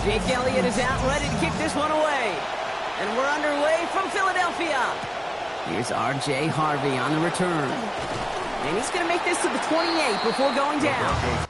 Jake Elliott is out ready to kick this one away. And we're underway from Philadelphia. Here's R.J. Harvey on the return. And he's going to make this to the 28 before going down.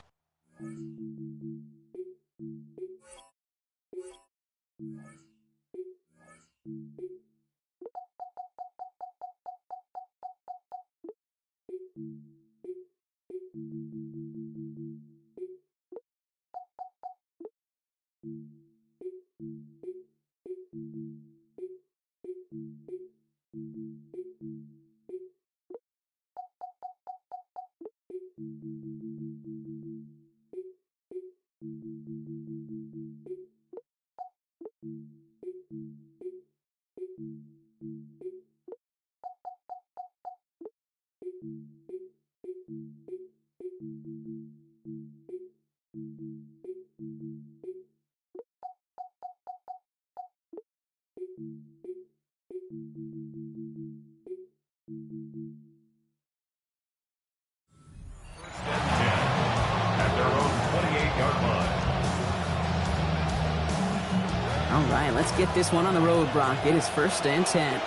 All right, let's get this one on the road, Brock. It is 1st and 10.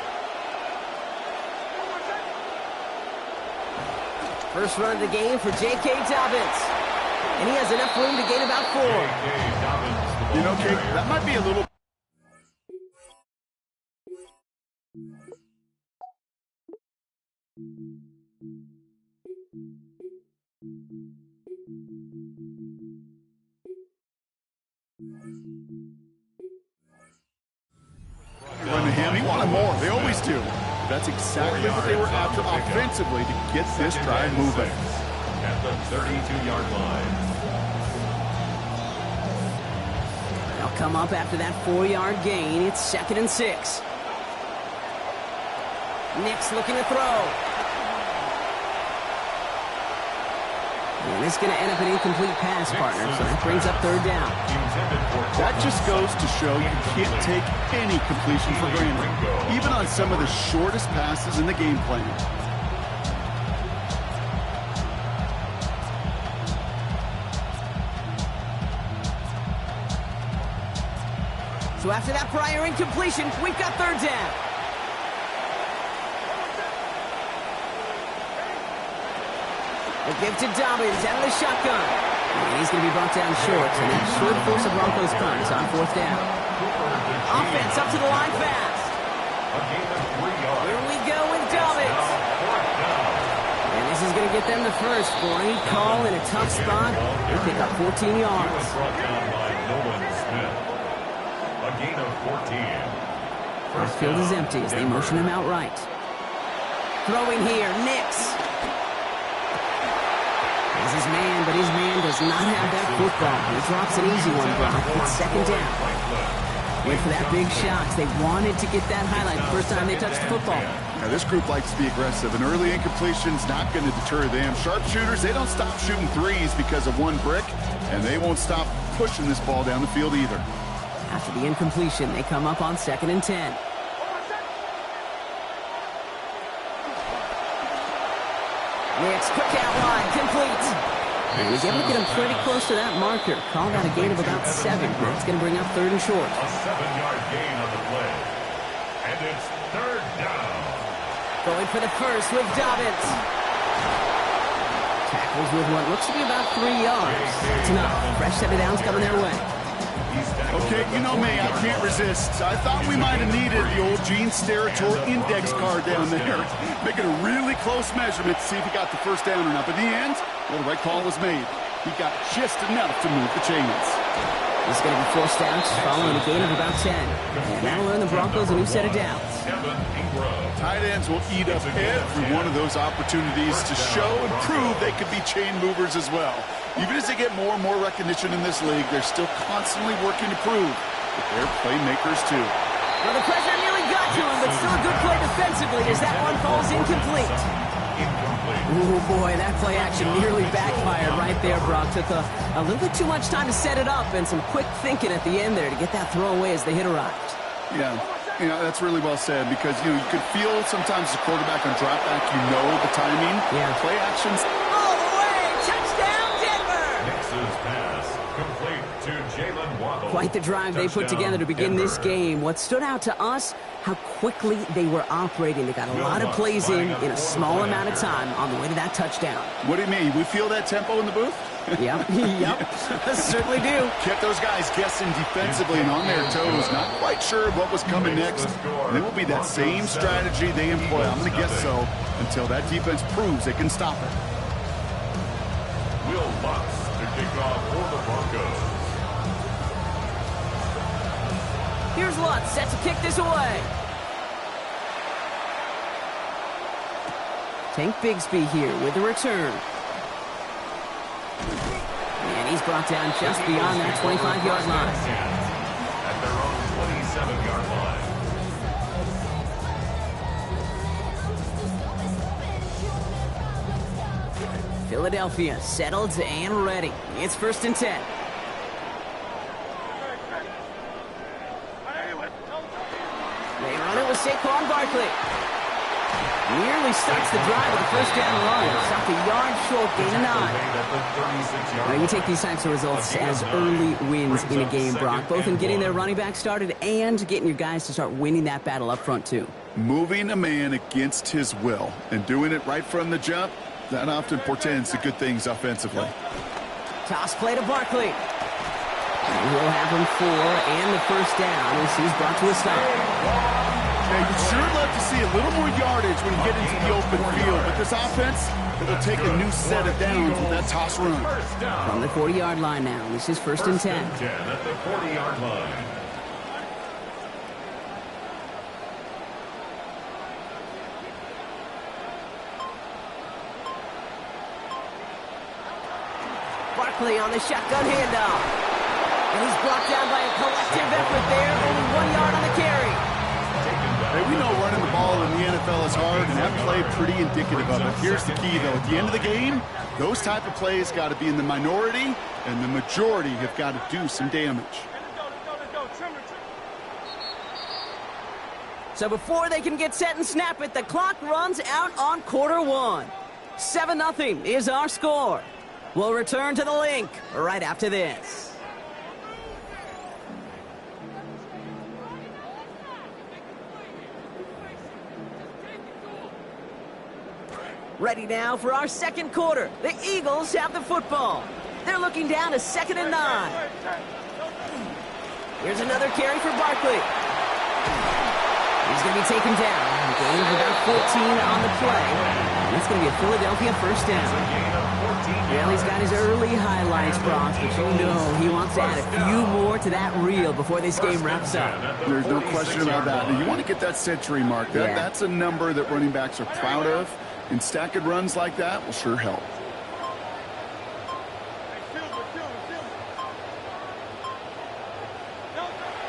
First run of the game for J.K. Dobbins. And he has enough room to gain about 4. You know, Jake, that might be a little... Run to him. He wanted more. They always do. That's exactly what they were after offensively to get this drive moving. At the 32-yard line. They'll come up after that 4-yard gain. It's 2nd and 6. Nick's looking to throw. And this is going to end up an incomplete pass, partner, so that brings up 3rd down. That just goes to show you can't take any completion for granted, even on some of the shortest passes in the game plan. So after that prior incompletion, we've got 3rd down. A give to Dobbins out of the shotgun. And he's going to be brought down short, and that should force a Broncos punt on 4th down. Offense up to the line fast. Here we go with Dobbins. And this is going to get them the first. Great call in a tough spot. They pick up 14 yards. A gain of 14. First field is empty as they motion him out right. Throwing here, Nix. Is his man, but his man does not have that football. He drops an easy one, Brock. It's 2nd down. Wait for that big shot. They wanted to get that highlight the first time they touched the football. Now, this group likes to be aggressive. An early incompletion's not going to deter them. Sharpshooters, they don't stop shooting threes because of one brick, and they won't stop pushing this ball down the field either. After the incompletion, they come up on 2nd and 10. Nix, quick out wide, complete. And he's able to get him pretty close to that marker. Called out a gain of about 7. That's going to bring up 3rd and short. A 7-yard gain on the play. And it's 3rd down. Going for the first with Dobbins. Tackles with what looks to be about 3 yards. That's enough. Fresh set of downs coming their way. Okay, you know me, I can't resist. I thought we might have needed the old Gene Steratore index card down there. Making a really close measurement to see if he got the first down or not. But in the end, well, the right call was made. He got just enough to move the chains. He's going to be forced out following a gain of about 10. And that'll earn the Broncos a new set of downs. Tight ends will eat up every one of those opportunities to show and prove they could be chain movers as well. Even as they get more and more recognition in this league, they're still constantly working to prove that they're playmakers too. Well, the pressure nearly got to him, but still a good play defensively as that one falls incomplete. Ooh, boy, that play action nearly backfired right there, Brock. Took a little bit too much time to set it up and some quick thinking at the end there to get that throw away as the hit arrived. Yeah, you know, that's really well said because, you know, you could feel sometimes the quarterback on drop back, you know the timing. Yeah. Play actions. All the way! Touchdown, Denver! Nix's pass complete to Jalen Waddle. Quite the drive they put together to begin this game. What stood out to us, how quickly they were operating. They got a lot of plays in a small amount of time on the way to that touchdown. What do you mean? We feel that tempo in the booth? Yep, certainly do. Kept those guys guessing defensively and on their toes, not quite sure what was coming next. And it will be that same strategy they employ, I'm going to guess so, until that defense proves they can stop it. Will Lutz to kick off for the Broncos. Here's Lutz set to kick this away. Tank Bigsby here with the return. And he's brought down just beyond that 25-yard line. At their own 27-yard line. Philadelphia settled and ready. It's 1st and 10. They run it with Saquon Barkley. Nearly starts the drive with a 1st down run. Stopped a yard short, gain of 9. Now, you take these types of results as early wins in a game, Brock, both in getting their running back started and getting your guys to start winning that battle up front, too. Moving a man against his will and doing it right from the jump, that often portends to good things offensively. Toss play to Barkley. He'll have him 4 and the 1st down as he's brought to a stop. Now, you'd sure love to see a little more yardage when you get into the open field, but this offense, it'll take a new set of downs with that toss run. From the 40-yard line now, this is 1st and 10. At the 40-yard line. Barkley on the shotgun handoff. And he's brought down by a collective effort there, only 1 yard on the carry. Hey, we know running the ball in the NFL is hard, and that play pretty indicative of it. Here's the key, though. At the end of the game, those type of plays got to be in the minority, and the majority have got to do some damage. So before they can get set and snap it, the clock runs out on quarter 1. 7-0 is our score. We'll return to the link right after this. Ready now for our second quarter. The Eagles have the football. They're looking down to 2nd and 9. Here's another carry for Barkley. He's going to be taken down. A gain of about 14 on the play. And it's going to be a Philadelphia 1st down. Well, he's got his early highlights, Brock, but you know he wants to add a few more to that reel before this game wraps up. There's no question about that. And you want to get that century mark. That's a number that running backs are proud of. And stacking runs like that will sure help.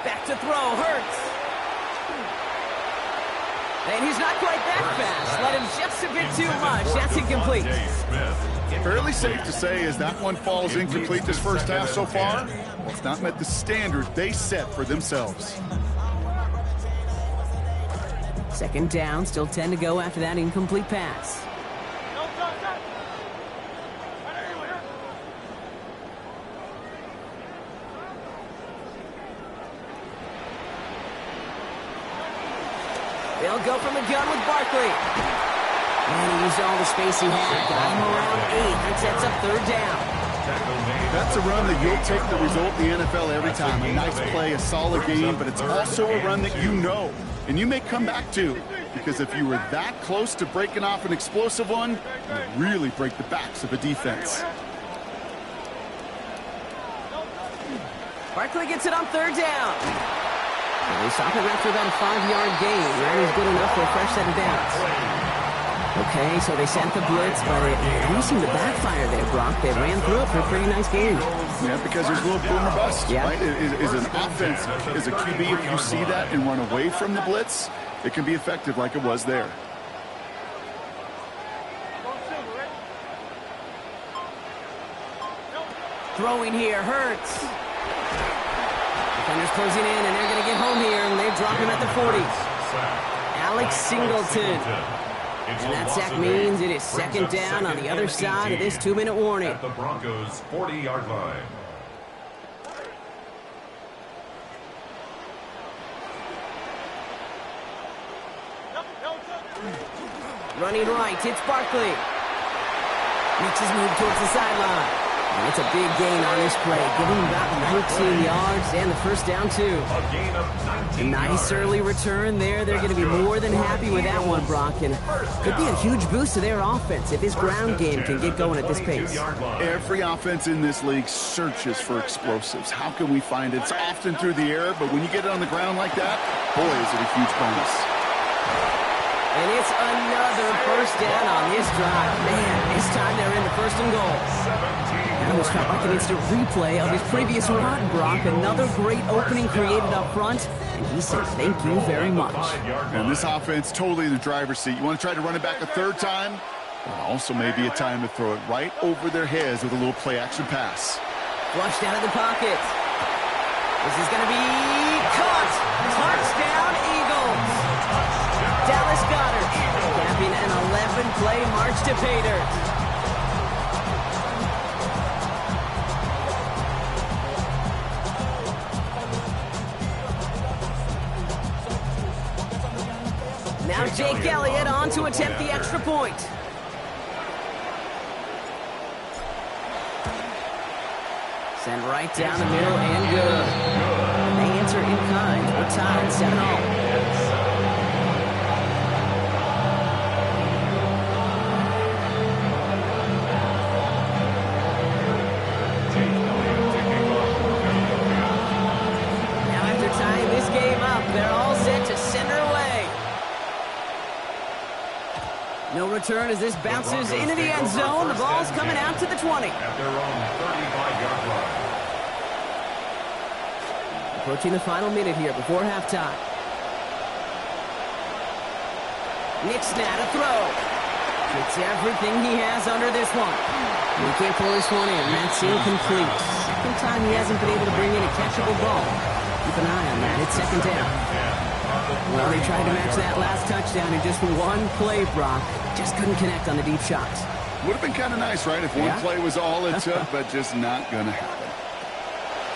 Back to throw, Hurts. And he's not quite that fast. Let him just a bit too much. That's incomplete. Fairly safe to say as that one falls incomplete this first half so far, well, it's not met the standard they set for themselves. 2nd down, still 10 to go after that incomplete pass. They'll go from the gun with Barkley. And he used all the space he had. Got him around 8. That sets up 3rd down. That's a run that you'll take the result in the NFL every time. A nice play, a solid game, but it's also a run that you know, and you may come back to, because if you were that close to breaking off an explosive one, you really break the backs of a defense. Barkley gets it on 3rd down. They stop him after about a 5-yard gain. That is good enough for a fresh set of downs. Okay, so they sent the blitz, but it almost seemed to backfire there, Brock. They ran through it for a pretty nice game. Yeah, because there's a little boom or bust, right? Is an offense, as a QB, if you see that and run away from the blitz, it can be effective like it was there. Throwing here, Hurts. Defenders closing in, and they're going to get home here, and they drop him at the 40. Alex Singleton. And that sack means it is 2nd down on the other side of this 2-minute warning. At the Broncos' 40-yard line. Running right, it's Barkley. Makes his move towards the sideline. And it's a big gain on this play, giving him about 19 yards and the first down, too. A gain of 19 A nice early return there. They're going to be more than happy with that one, Brock. And could be a huge boost to their offense if this ground game can get going at this pace. Every offense in this league searches for explosives. How can we find it? It's often through the air, but when you get it on the ground like that, boy, is it a huge bonus. And it's another first down on this drive. Man, this time they're in the first and goal. It almost felt like an instant replay of his previous run, Brock. Another great opening created up front, and he said thank you very much. And this offense totally in the driver's seat. You want to try to run it back a third time? But also maybe a time to throw it right over their heads with a little play-action pass. Flushed out of the pocket. This is going to be caught. Touchdown, Eagles. Dallas Goedert capping an 11-play march to pay dirt. Now Jake Elliott on to attempt the extra point. Send right down the middle and good. And they answer in kind. We're tied 7-all. Now after tying this game up, they're all set to send her away. No return as this bounces into the end zone. The ball's coming out to the 20. At their own 35-yard line. Approaching the final minute here before halftime. Nick Snad a throw. Gets everything he has under this one. He can't pull this one in. That's incomplete. Second time he hasn't been able to bring in a catchable ball. Keep an eye on that. It's second down. Well, they tried to match that last touchdown in just one play, Brock. Just couldn't connect on the deep shots. Would have been kind of nice, right, if one play was all it took, but just not going to happen.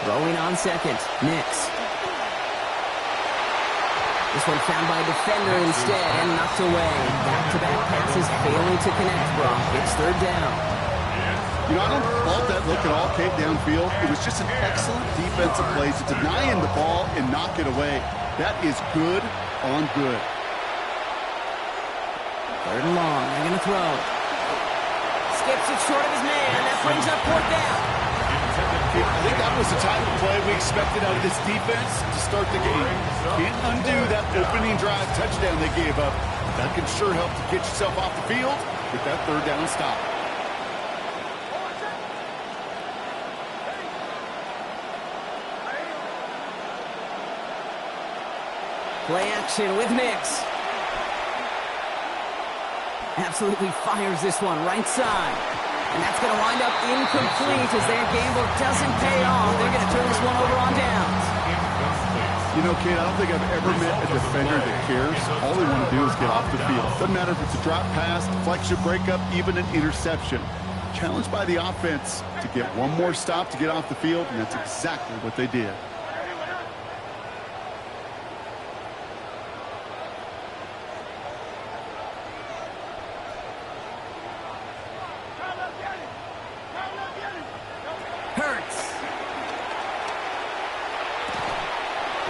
Throwing on second, Nix. This one found by a defender instead and knocked away. Back-to-back passes failing to connect, Brock. It's third down. You know, I don't fault that look at all, Kate, downfield. It was just an excellent defensive play to deny him the ball and knock it away. That is good on good. Third and long. They're going to throw. Skips it short of his man. That brings up fourth down. I think that was the type of play we expected out of this defense to start the game. Can't undo that opening drive touchdown they gave up. That can sure help to get yourself off the field with that third down stop. Play action with Nix. Absolutely fires this one right side. And that's going to wind up incomplete as their gamble doesn't pay off. They're going to turn this one over on downs. You know, Kate, I don't think I've ever met a defender that cares. All they want to do is get off the field. Doesn't matter if it's a drop pass, deflection, breakup, even an interception. Challenged by the offense to get one more stop to get off the field, and that's exactly what they did.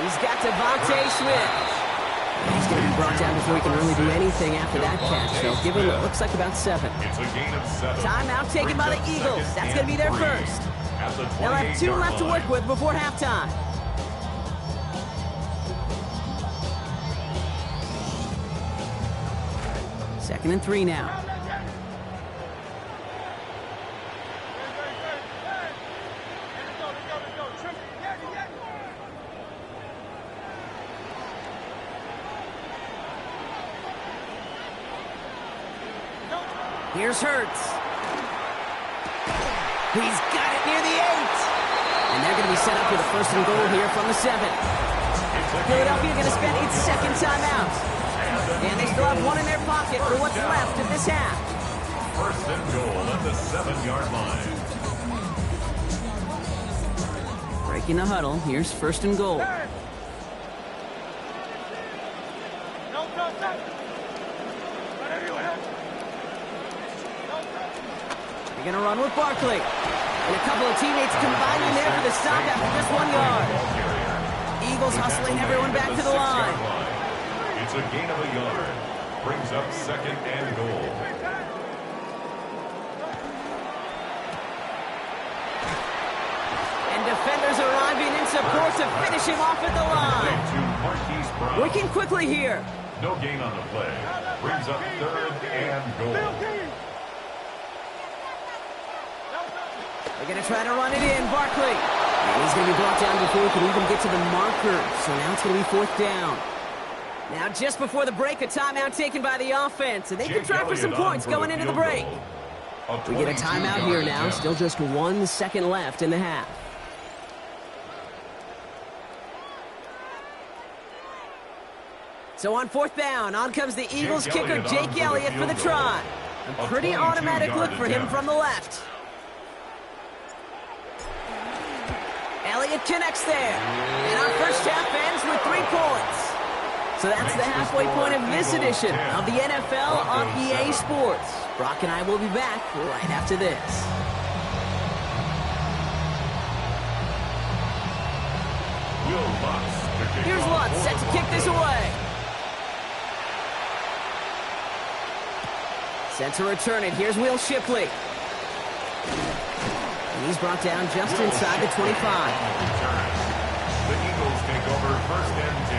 He's got Devontae Smith. He's going to be brought down before he can really do anything after that catch. So give him what looks like about 7. It's a gain of 7. Timeout taken by the Eagles. That's going to be their first. They'll have 2 left to work with before halftime. Second and 3 now. Here's Hurts. He's got it near the 8. And they're going to be set up with a first and goal here from the 7. Philadelphia going to spend its second timeout. And they still have one in their pocket for what's left of this half. First and goal at the 7-yard line. Breaking the huddle. Here's first and goal. They're going to run with Barkley. And a couple of teammates combining there for the stop after just 1 yard. Eagles hustling everyone back to the line. It's a gain of a yard. Brings up 2nd and goal. And defenders arriving in support to finish him off at the line. Working quickly here. No gain on the play. Brings up 3rd and goal. They're going to try to run it in. Barkley. And he's going to be brought down before he can even get to the marker. So now it's going to be 4th down. Now just before the break, a timeout taken by the offense. And they can try for some points going into the break. We get a timeout here now. Still just 1 second left in the half. So on 4th down, on comes the Eagles kicker, Jake Elliott, for the try. A pretty automatic look for him from the left. Elliott connects there. And our first half ends with 3 points. So that's the halfway point of this edition of the NFL on EA Sports. Brock and I will be back right after this. Here's Lutz set to kick this away. Set to return it. Here's Will Shipley. And he's brought down just inside the 25. The Eagles take over 1st and 10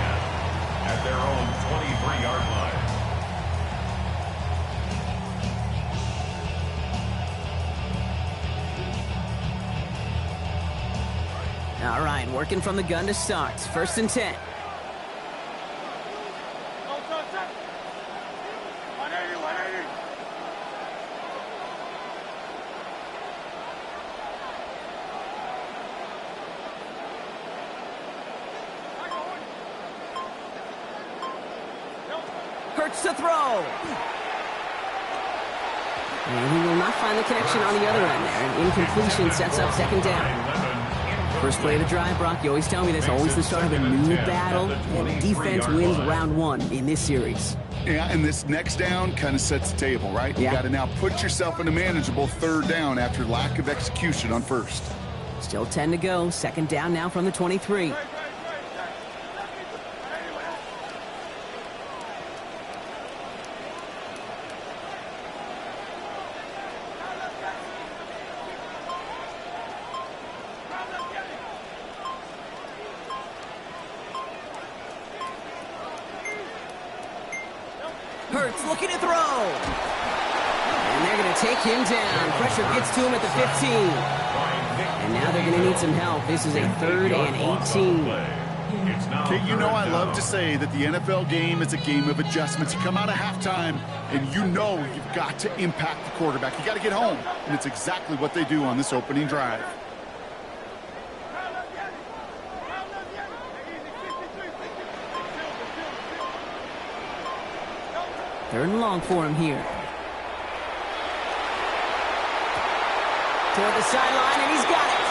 at their own 23-yard line. All right, working from the gun to start. 1st and 10. Hurts to throw. And he will not find the connection on the other end there. An incompletion sets up 2nd down. First play of the drive, Brock, you always tell me that's always the start of a new battle. And defense wins round 1 in this series. Yeah, and this next down kind of sets the table, right? Yeah. You got to now put yourself in a manageable 3rd down after lack of execution on 1st. Still 10 to go. 2nd down now from the 23. Hurts looking to throw. And they're going to take him down. Pressure gets to him at the 15. And now they're going to need some help. This is a 3rd and 18. Okay, you know I love to say that the NFL game is a game of adjustments. You come out of halftime, and you know you've got to impact the quarterback. You got to get home, and it's exactly what they do on this opening drive. 3rd and long for him here. Toward the sideline, and he's got it.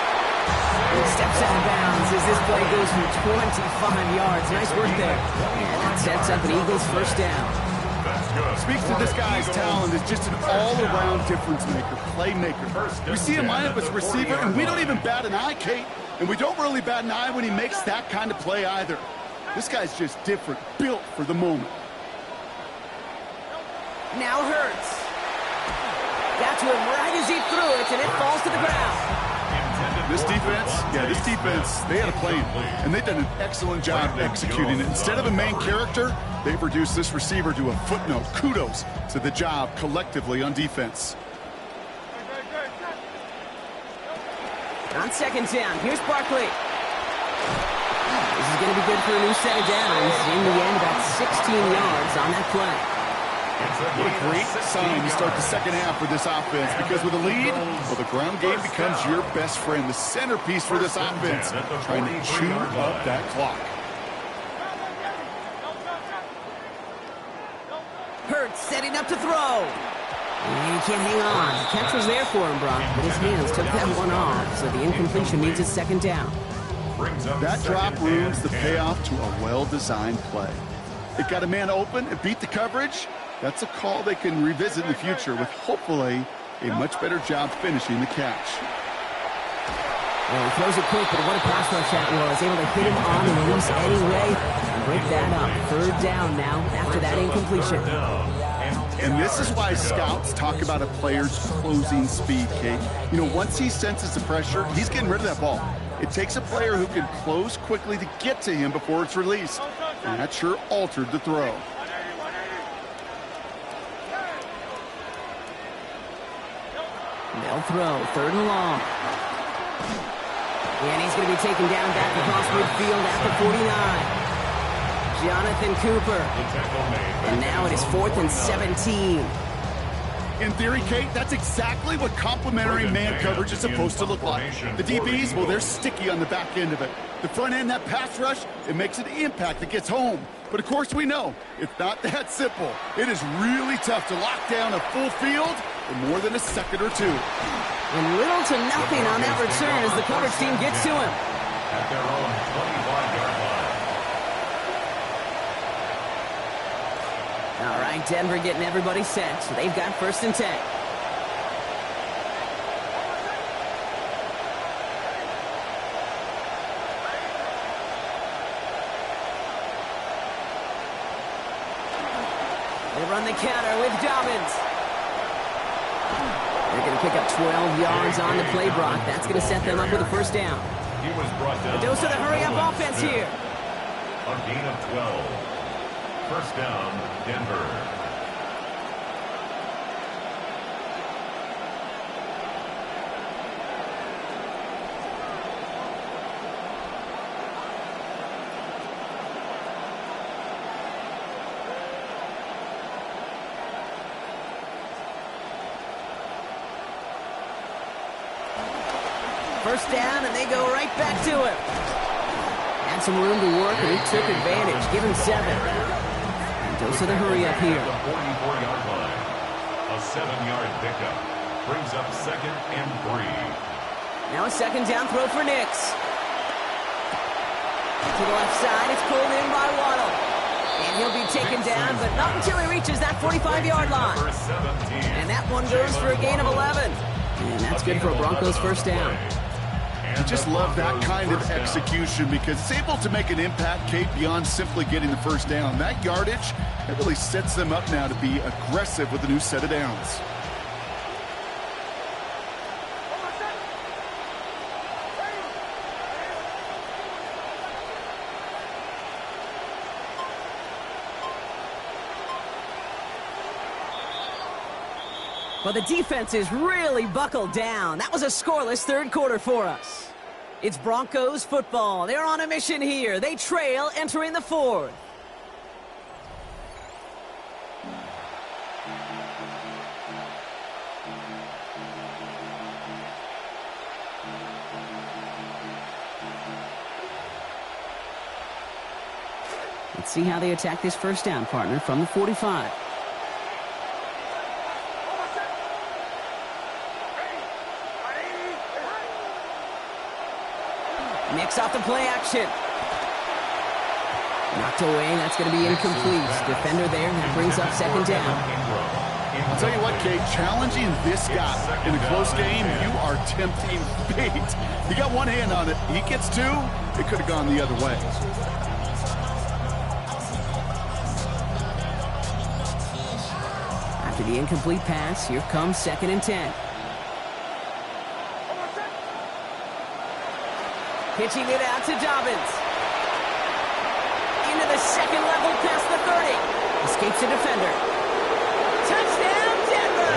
He steps out of bounds as this play goes for 25 yards. Nice work there. And that sets up an Eagles 1st down. Speaks to this guy's talent as just an all-around difference maker, playmaker. We see him line up as a receiver, and we don't even bat an eye, Kate. And we don't really bat an eye when he makes that kind of play either. This guy's just different, built for the moment. Now Hurts. Got to him right as he threw it, and it falls to the ground. This defense, they had a plan, and they've done an excellent job executing it. Instead of a main character, they've reduced this receiver to a footnote. Kudos to the job collectively on defense. On 2nd down, here's Barkley. This is going to be good for a new set of downs. In the end, about 16 yards on that play. What a great sign to start the 2nd half for this offense, because with a lead, well, the ground game becomes your best friend, the centerpiece for this offense, trying to chew up that clock. Hurts setting up to throw. And he can't hang on. The catch was there for him, Brock, but his hands took that one off, so the incompletion means it's 2nd down. That drop ruins the payoff to a well-designed play. It got a man open, it beat the coverage. That's a call they can revisit in the future with hopefully a much better job finishing the catch. Well, he throws it quick, but what a pass rush that was. Able to hit him on the release anyway and break that up. Third down now after that incompletion. And this is why scouts talk about a player's closing speed, Kate. You know, once he senses the pressure, he's getting rid of that ball. It takes a player who can close quickly to get to him before it's released. And that sure altered the throw. They'll throw, third and long. And he's going to be taken down back across midfield at the 49. Jonathan Cooper. And now it is 4th and 17. In theory, Kate, that's exactly what complementary man coverage is supposed to look like. The DBs, well, they're sticky on the back end of it. The front end, that pass rush, it makes an impact that gets home. But of course we know, it's not that simple. It is really tough to lock down a full field for more than a second or two. And little to nothing on that return as the coverage team gets to him. At their own 25-yard line. All right, Denver getting everybody set, so they've got 1st and 10. They run the counter with Dobbins. They're going to pick up 12 yards on the play, Brock. That's going to set them up with a 1st down. He was brought down. A dose of the hurry-up offense here. A gain of 12. 1st down, Denver. First down, and they go right back to him. Had some room to work, and he took advantage. Give him 7. And dose of the hurry-up here. The 44-yard line. A 7-yard pickup. Brings up 2nd and 3. Now a 2nd down throw for Nix. To the left side, it's pulled in by Waddle. And he'll be taken down, but not until he reaches that 45-yard line. And that one goes for a gain of 11. And that's good for a Broncos 1st down. I just love that kind of execution because it's able to make an impact, Kate, beyond simply getting the 1st down. That yardage, it really sets them up now to be aggressive with a new set of downs. Well, the defense is really buckled down. That was a scoreless 3rd quarter for us. It's Broncos football. They're on a mission here. They trail entering the 4th. Let's see how they attack this 1st down, partner, from the 45. Nix off the play action. Knocked away, that's going to be incomplete. Defender there, that brings up 2nd down. I'll tell you what, Kate, challenging this guy in a close game, you are tempting fate. He got one hand on it. He gets 2, it could have gone the other way. After the incomplete pass, here comes 2nd and 10. Pitching it out to Dobbins. Into the 2nd level past the 30. Escapes the defender. Touchdown, Denver!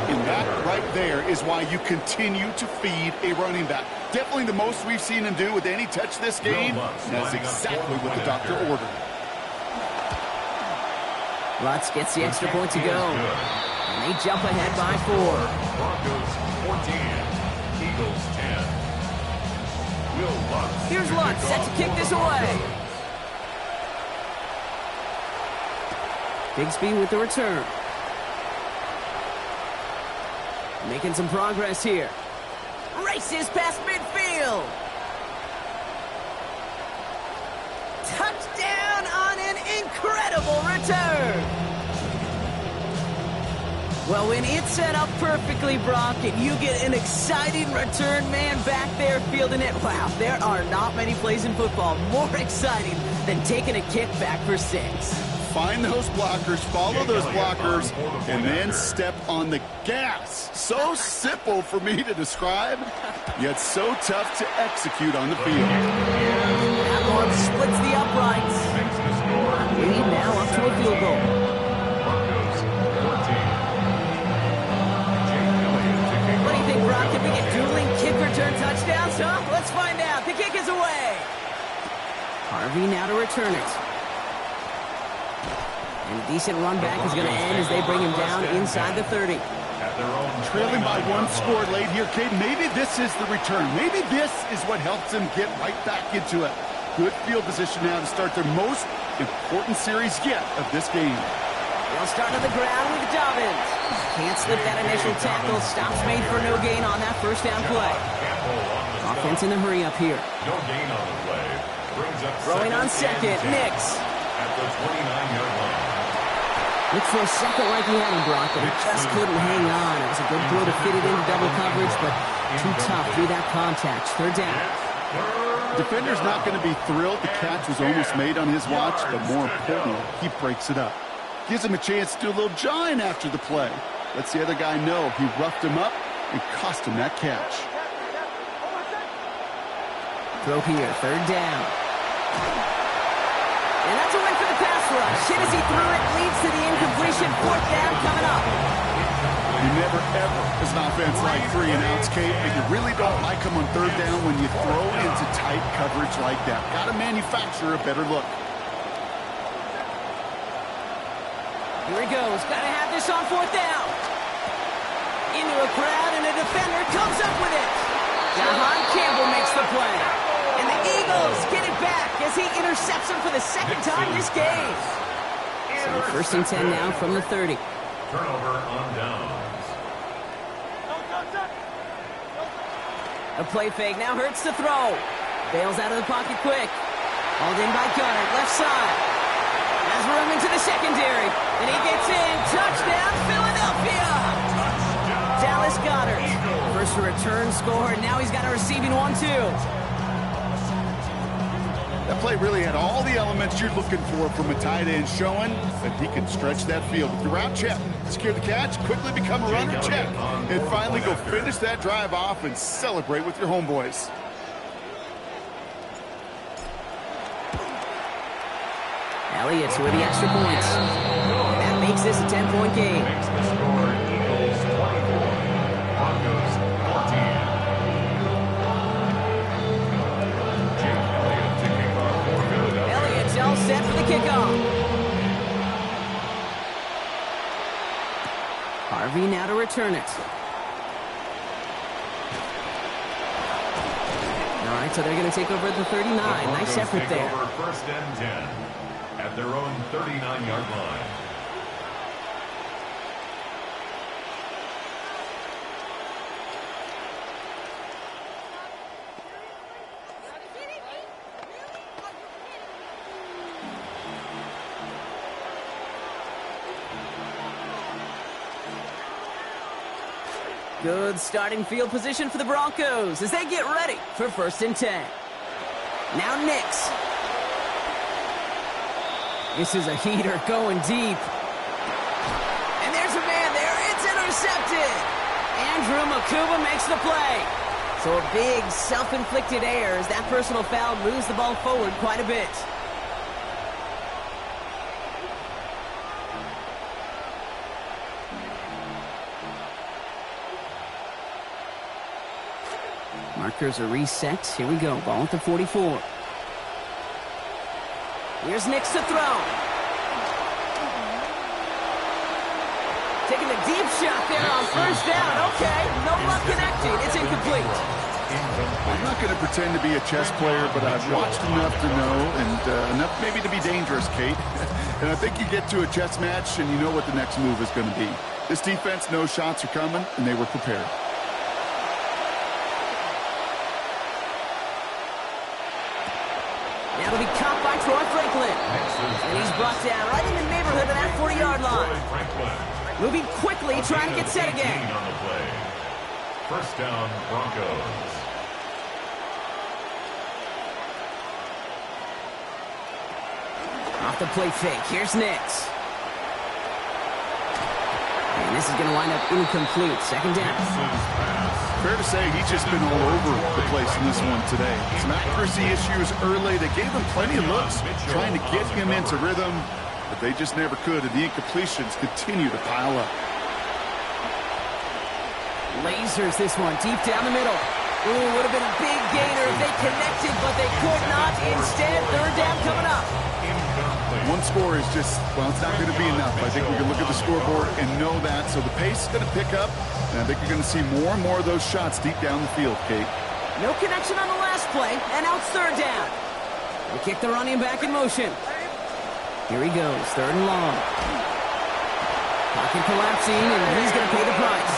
And that right there is why you continue to feed a running back. Definitely the most we've seen him do with any touch this game. That's exactly what the doctor ordered. Lutz gets the extra point to go. And they jump ahead by 4. Broncos 14. Eagles 10. Will Lutz. Here's Lutz set to kick this away. Bigsby with the return. Making some progress here. Races past midfield. incredible return. Well, when it's set up perfectly, Brock, and you get an exciting return man back there fielding it, wow, there are not many plays in football more exciting than taking a kick back for 6. Find those blockers, follow those blockers, and then step on the gas. So simple for me to describe, yet so tough to execute on the field. That one splits the uprights. Lead now up to a field goal. What do you think, Brock? Can we get dueling kick return touchdowns, huh? Let's find out. The kick is away. Harvey now to return it. And a decent run back is going to end as they bring him down inside the 30. Trailing by 1 score late here, Kate. Maybe this is the return. Maybe this is what helps them get right back into it. Good field position now to start their most important series yet of this game. They'll start on the ground with Dobbins. Can't slip that initial tackle. Stops made for no gain on that first down play. Offense in a hurry up here. No gain on the play. Throwing on second, Nix. At the 29-yard line. Looked for a second like he had him, Brock, but he just couldn't hang on. It was a good throw to fit it into double coverage, but too tough through that contact. Third down. Defender's not going to be thrilled the catch was almost made on his watch, but more importantly, he breaks it up. Gives him a chance to do a little jawing after the play. Lets the other guy know he roughed him up and cost him that catch. Throw here, third down. And that's a win for the pass rush. Hit as he threw it, leads to the incompletion. Fourth down coming up. You never, ever, as an offense, like 3 and outs, Kate, but you really don't like them on third down when you throw into tight coverage like that. Got to manufacture a better look. Here he goes. Got to have this on fourth down. Into a crowd, and a defender comes up with it. Jahan Campbell makes the play. And the Eagles get it back as he intercepts him for the second time this game. So first and 10 now from the 30. Turnover on downs. A play fake now hurts to throw. Bails out of the pocket quick. Hauled in by Goddard, left side. Has room into the secondary. And he gets in. Touchdown, Philadelphia! Dallas Goddard. First return score, and now he's got a receiving one, too. That play really had all the elements you're looking for from a tight end, showing that he can stretch that field. With the route, check. Secure the catch, quickly become a runner, check. And finally go finish that drive off and celebrate with your homeboys. Elliott's with the extra points. That makes this a 10-point game. Makes the score Eagles 24, Broncos 14. Elliott's all set for the kickoff. Harvey now to return it. All right, so they're going to take over at the 39. Nice effort there. Over first and 10 at their own 39-yard line. Good starting field position for the Broncos as they get ready for first and 10. Now Nix. This is a heater going deep. And there's a man there. It's intercepted. Andrew Makuba makes the play. So a big self-inflicted error as that personal foul moves the ball forward quite a bit. Markers are reset. Here we go. Ball at the 44. Here's Nix to throw. Taking a deep shot there on first down. Okay, no luck connecting. It's incomplete. I'm not going to pretend to be a chess player, but I've watched enough to know, and enough maybe to be dangerous, Kate. And I think you get to a chess match, and you know what the next move is going to be. This defense knows shots are coming, and they were prepared. that'll be caught by Troy Franklin. And he's brought down right in the neighborhood of that 40-yard line. Moving quickly, trying to get set again. On the play. First down, Broncos. Off the play fake, here's Nix. And this is going to line up incomplete. Second down. Fair to say he's just been all over the place in this one today. Some accuracy issues early. They gave him plenty of looks trying to get him into rhythm, but they just never could, and the incompletions continue to pile up. Lasers this one, deep down the middle. Ooh, would have been a big gainer if they connected, but they could not. Instead, third down coming up. One score is just, well, it's not going to be enough. I think we can look at the scoreboard and know that. So the pace is going to pick up, and I think you're going to see more and more of those shots deep down the field, Kate. No connection on the last play, and now it's third down. They kick the running back in motion. Here he goes, third and long. Pocket collapsing, and he's going to pay the price.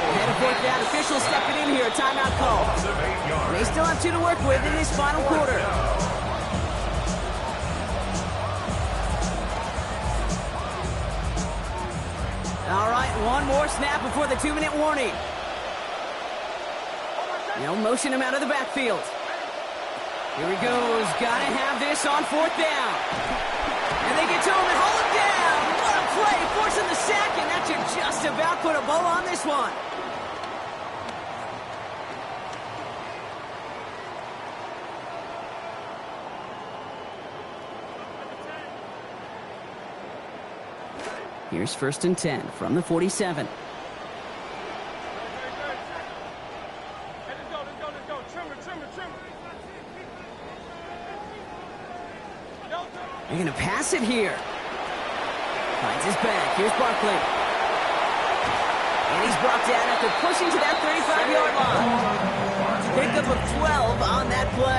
Ahead of fourth down, officials stepping in here, timeout call. They still have 2 to work with in this final quarter. All right, one more snap before the 2-minute warning. They'll motion him out of the backfield. Here he goes. Gotta have this on fourth down. And they get to him and haul him down. What a play, forcing the sack, and that should just about put a bow on this one. Here's first and 10 from the 47. They're going to pass it here. Finds his back. Here's Barkley. And he's brought down after pushing to that 35-yard line. Pickup of 12 on that play.